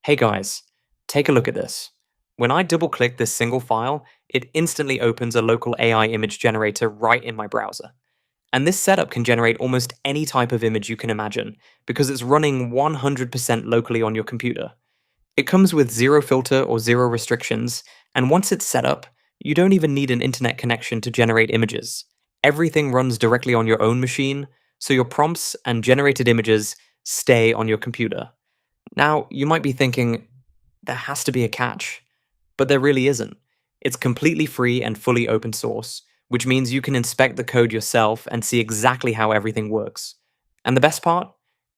Hey guys, take a look at this. When I double click this single file, it instantly opens a local AI image generator right in my browser. And this setup can generate almost any type of image you can imagine because it's running 100% locally on your computer. It comes with zero filter or zero restrictions, and once it's set up, you don't even need an internet connection to generate images. Everything runs directly on your own machine, so your prompts and generated images stay on your computer. Now, you might be thinking, there has to be a catch, but there really isn't. It's completely free and fully open source, which means you can inspect the code yourself and see exactly how everything works. And the best part?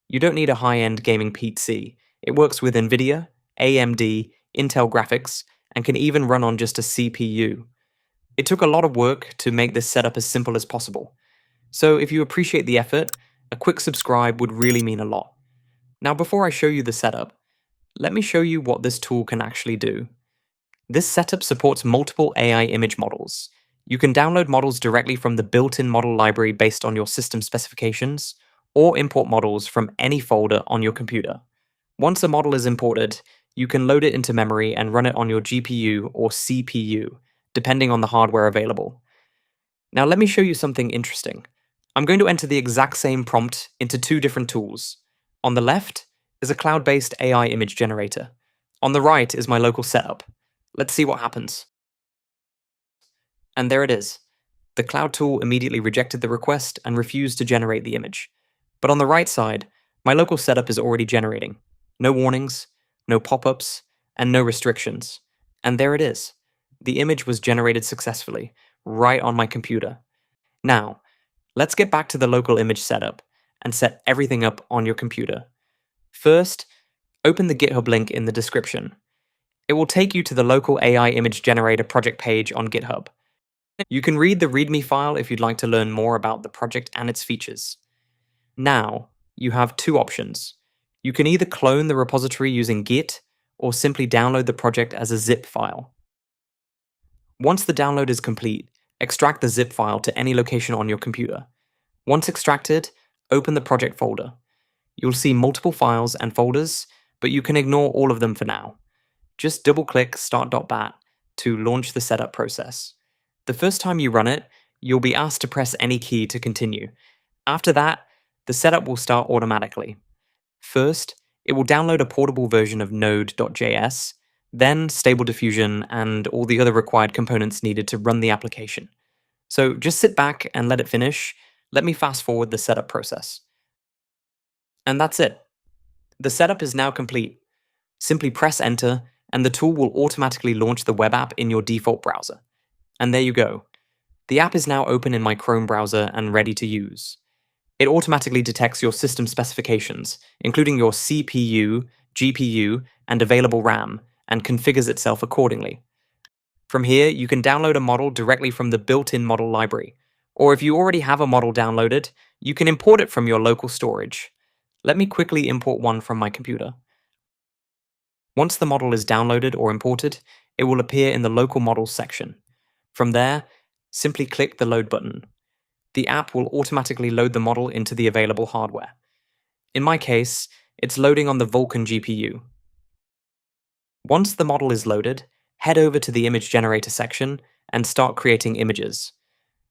You don't need a high-end gaming PC. It works with NVIDIA, AMD, Intel graphics, and can even run on just a CPU. It took a lot of work to make this setup as simple as possible. So if you appreciate the effort, a quick subscribe would really mean a lot. Now before I show you the setup, let me show you what this tool can actually do. This setup supports multiple AI image models. You can download models directly from the built-in model library based on your system specifications, or import models from any folder on your computer. Once a model is imported, you can load it into memory and run it on your GPU or CPU, depending on the hardware available. Now let me show you something interesting. I'm going to enter the exact same prompt into two different tools. On the left is a cloud-based AI image generator. On the right is my local setup. Let's see what happens. And there it is. The cloud tool immediately rejected the request and refused to generate the image. But on the right side, my local setup is already generating. No warnings, no pop-ups, and no restrictions. And there it is. The image was generated successfully, right on my computer. Now, let's get back to the local image setup and set everything up on your computer. First, open the GitHub link in the description. It will take you to the local AI image generator project page on GitHub. You can read the README file if you'd like to learn more about the project and its features. Now, you have two options. You can either clone the repository using Git, or simply download the project as a zip file. Once the download is complete, extract the zip file to any location on your computer. Once extracted, open the project folder. You'll see multiple files and folders, but you can ignore all of them for now. Just double-click start.bat to launch the setup process. The first time you run it, you'll be asked to press any key to continue. After that, the setup will start automatically. First, it will download a portable version of node.js, then stable diffusion and all the other required components needed to run the application. So just sit back and let it finish. Let me fast forward the setup process. And that's it. The setup is now complete. Simply press enter, and the tool will automatically launch the web app in your default browser. And there you go. The app is now open in my Chrome browser and ready to use. It automatically detects your system specifications, including your CPU, GPU, and available RAM, and configures itself accordingly. From here, you can download a model directly from the built-in model library. Or if you already have a model downloaded, you can import it from your local storage. Let me quickly import one from my computer. Once the model is downloaded or imported, it will appear in the local models section. From there, simply click the load button. The app will automatically load the model into the available hardware. In my case, it's loading on the Vulkan GPU. Once the model is loaded, head over to the image generator section and start creating images.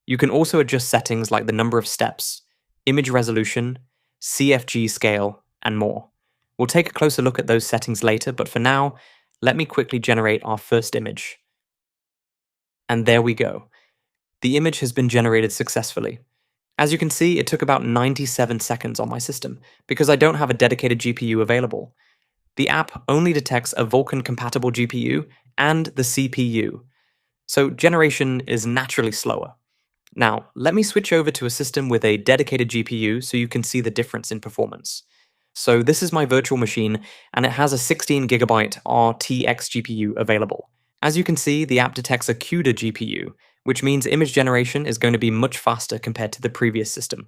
You can also adjust settings like the number of steps, image resolution, CFG scale, and more. We'll take a closer look at those settings later, but for now, let me quickly generate our first image. And there we go. The image has been generated successfully. As you can see, it took about 97 seconds on my system, because I don't have a dedicated GPU available. The app only detects a Vulkan-compatible GPU and the CPU, so generation is naturally slower. Now, let me switch over to a system with a dedicated GPU so you can see the difference in performance. So this is my virtual machine, and it has a 16GB RTX GPU available. As you can see, the app detects a CUDA GPU, which means image generation is going to be much faster compared to the previous system.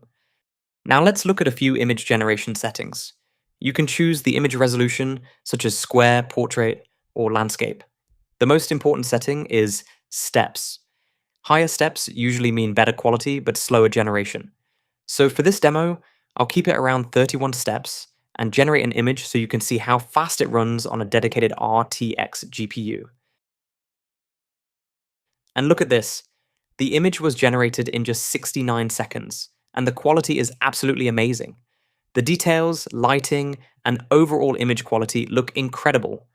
Now let's look at a few image generation settings. You can choose the image resolution, such as square, portrait, or landscape. The most important setting is steps. Higher steps usually mean better quality but slower generation. So for this demo, I'll keep it around 31 steps and generate an image so you can see how fast it runs on a dedicated RTX GPU. And look at this. The image was generated in just 69 seconds, and the quality is absolutely amazing. The details, lighting, and overall image quality look incredible.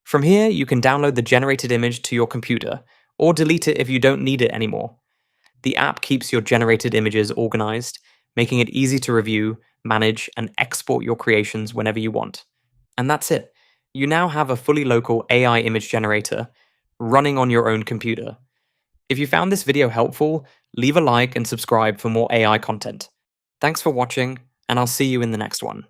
From here, you can download the generated image to your computer, or delete it if you don't need it anymore. The app keeps your generated images organized, making it easy to review, manage, and export your creations whenever you want. And that's it. You now have a fully local AI image generator running on your own computer. If you found this video helpful, leave a like and subscribe for more AI content. Thanks for watching, and I'll see you in the next one.